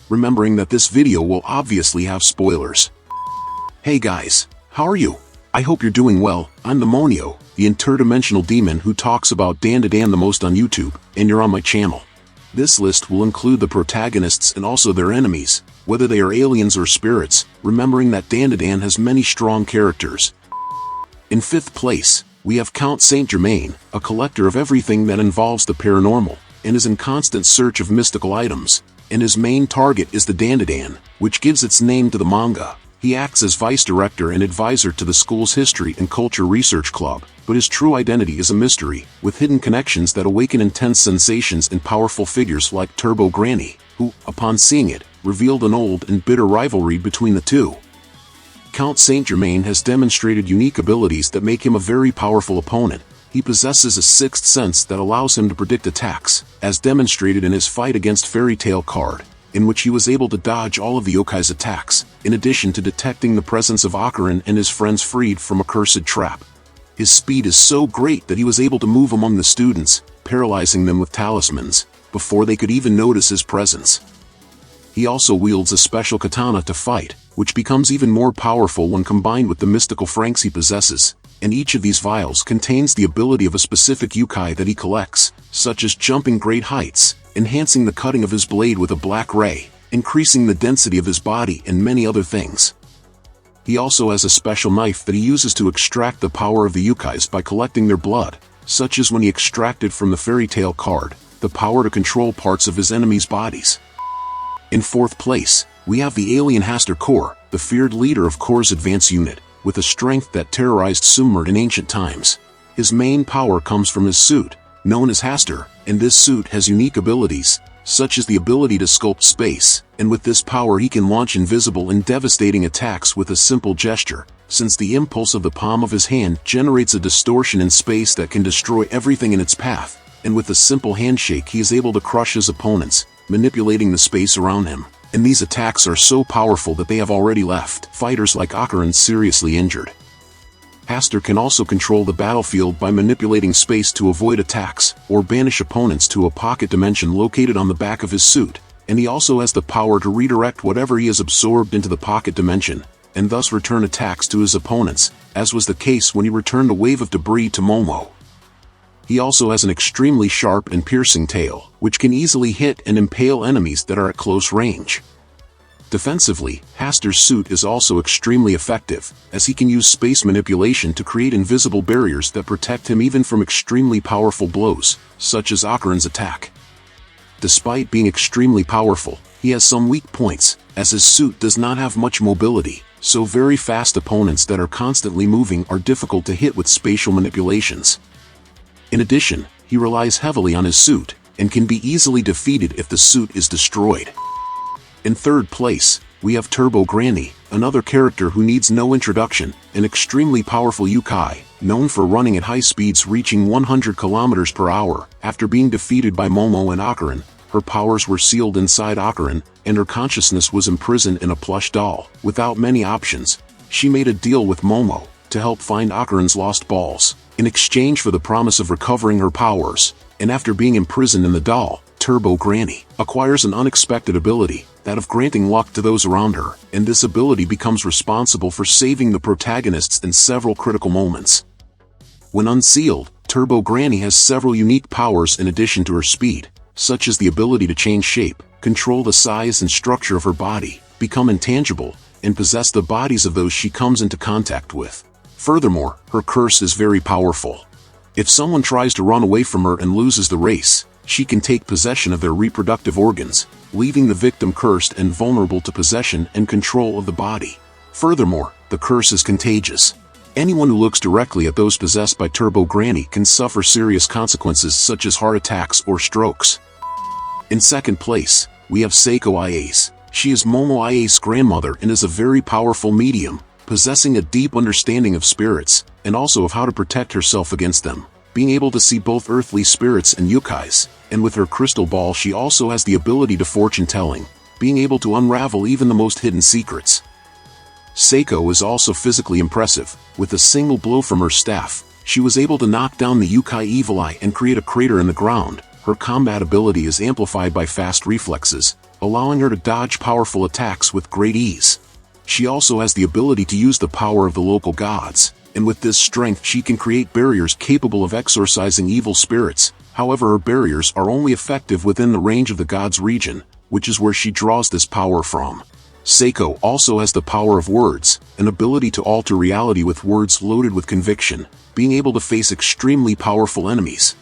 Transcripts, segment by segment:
remembering that this video will obviously have spoilers. Hey guys, how are you? I hope you're doing well. I'm the Monio, the interdimensional demon who talks about Dandadan the most on YouTube, and you're on my channel. This list will include the protagonists and also their enemies, whether they are aliens or spirits, remembering that Dandadan has many strong characters. In 5th place, we have Count Saint Germain, a collector of everything that involves the paranormal, and is in constant search of mystical items, and his main target is the Dandadan, which gives its name to the manga. He acts as vice director and advisor to the school's history and culture research club, but his true identity is a mystery, with hidden connections that awaken intense sensations in powerful figures like Turbo Granny, who, upon seeing it, revealed an old and bitter rivalry between the two. Count Saint Germain has demonstrated unique abilities that make him a very powerful opponent. He possesses a sixth sense that allows him to predict attacks, as demonstrated in his fight against Fairy Tail card, in which he was able to dodge all of the yokai's attacks, in addition to detecting the presence of Akarin and his friends freed from a cursed trap. His speed is so great that he was able to move among the students, paralyzing them with talismans, before they could even notice his presence. He also wields a special katana to fight, which becomes even more powerful when combined with the mystical franks he possesses, and each of these vials contains the ability of a specific yokai that he collects, such as jumping great heights, enhancing the cutting of his blade with a black ray, increasing the density of his body, and many other things. He also has a special knife that he uses to extract the power of the yokais by collecting their blood, such as when he extracted from the Fairy Tail card the power to control parts of his enemies' bodies. In 4th place, we have the alien Hastur Kor, the feared leader of Kor's advance unit, with a strength that terrorized Sumer in ancient times. His main power comes from his suit, known as Hastur, and this suit has unique abilities, such as the ability to sculpt space, and with this power he can launch invisible and devastating attacks with a simple gesture, since the impulse of the palm of his hand generates a distortion in space that can destroy everything in its path, and with a simple handshake he is able to crush his opponents, manipulating the space around him. And these attacks are so powerful that they have already left fighters like Akarin seriously injured. Hastur can also control the battlefield by manipulating space to avoid attacks, or banish opponents to a pocket dimension located on the back of his suit, and he also has the power to redirect whatever he has absorbed into the pocket dimension, and thus return attacks to his opponents, as was the case when he returned a wave of debris to Momo. He also has an extremely sharp and piercing tail, which can easily hit and impale enemies that are at close range. Defensively, Hastur's suit is also extremely effective, as he can use space manipulation to create invisible barriers that protect him even from extremely powerful blows, such as Akarin's attack. Despite being extremely powerful, he has some weak points, as his suit does not have much mobility, so very fast opponents that are constantly moving are difficult to hit with spatial manipulations. In addition, he relies heavily on his suit, and can be easily defeated if the suit is destroyed. In 3rd place, we have Turbo Granny, another character who needs no introduction, an extremely powerful yokai, known for running at high speeds reaching 100 km per hour. After being defeated by Momo and Akarin, her powers were sealed inside Akarin, and her consciousness was imprisoned in a plush doll. Without many options, she made a deal with Momo to help find Akarin's lost balls, in exchange for the promise of recovering her powers, and after being imprisoned in the doll, Turbo Granny acquires an unexpected ability, that of granting luck to those around her, and this ability becomes responsible for saving the protagonists in several critical moments. When unsealed, Turbo Granny has several unique powers in addition to her speed, such as the ability to change shape, control the size and structure of her body, become intangible, and possess the bodies of those she comes into contact with. Furthermore, her curse is very powerful. If someone tries to run away from her and loses the race, she can take possession of their reproductive organs, leaving the victim cursed and vulnerable to possession and control of the body. Furthermore, the curse is contagious. Anyone who looks directly at those possessed by Turbo Granny can suffer serious consequences such as heart attacks or strokes. In 2nd place, we have Seiko Iase. She is Momo Iase's grandmother and is a very powerful medium, possessing a deep understanding of spirits, and also of how to protect herself against them, being able to see both earthly spirits and yokais, and with her crystal ball she also has the ability to fortune-telling, being able to unravel even the most hidden secrets. Seiko is also physically impressive. With a single blow from her staff, she was able to knock down the yokai Evil Eye and create a crater in the ground. Her combat ability is amplified by fast reflexes, allowing her to dodge powerful attacks with great ease. She also has the ability to use the power of the local gods, and with this strength she can create barriers capable of exorcising evil spirits. However, her barriers are only effective within the range of the god's region, which is where she draws this power from. Seiko also has the power of words, an ability to alter reality with words loaded with conviction, being able to face extremely powerful enemies.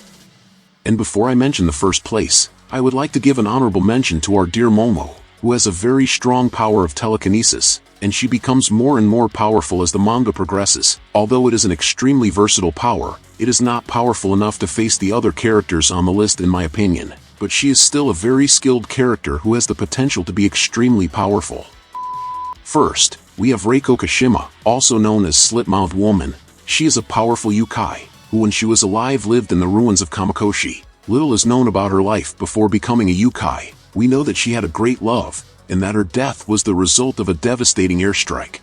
And before I mention the first place, I would like to give an honorable mention to our dear Momo, who has a very strong power of telekinesis, and she becomes more and more powerful as the manga progresses. Although it is an extremely versatile power, it is not powerful enough to face the other characters on the list in my opinion, but she is still a very skilled character who has the potential to be extremely powerful. First, we have Reiko Kashima, also known as Slit-Mouthed Woman. She is a powerful yokai, who when she was alive lived in the ruins of Kamakoshi. Little is known about her life before becoming a yokai. We know that she had a great love, and that her death was the result of a devastating airstrike.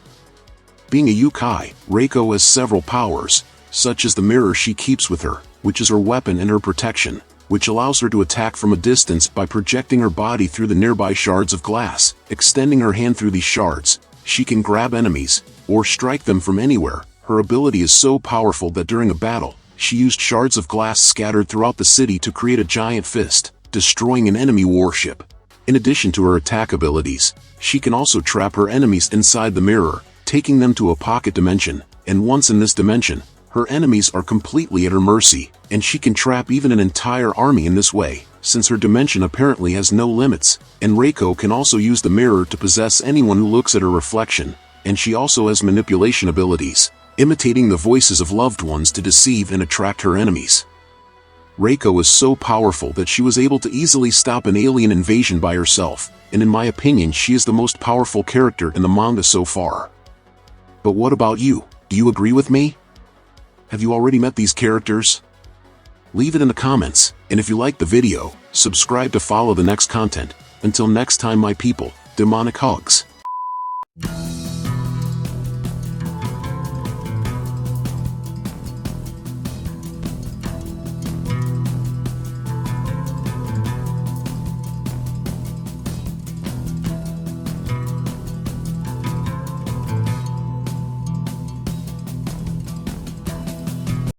Being a yokai, Reiko has several powers, such as the mirror she keeps with her, which is her weapon and her protection, which allows her to attack from a distance by projecting her body through the nearby shards of glass. Extending her hand through these shards, she can grab enemies, or strike them from anywhere. Her ability is so powerful that during a battle, she used shards of glass scattered throughout the city to create a giant fist, destroying an enemy warship. In addition to her attack abilities, she can also trap her enemies inside the mirror, taking them to a pocket dimension, and once in this dimension, her enemies are completely at her mercy, and she can trap even an entire army in this way, since her dimension apparently has no limits. And Reiko can also use the mirror to possess anyone who looks at her reflection, and she also has manipulation abilities, imitating the voices of loved ones to deceive and attract her enemies. Reiko is so powerful that she was able to easily stop an alien invasion by herself, and in my opinion she is the most powerful character in the manga so far. But what about you? Do you agree with me? Have you already met these characters? Leave it in the comments, and if you liked the video, subscribe to follow the next content. Until next time my people, demonic hugs.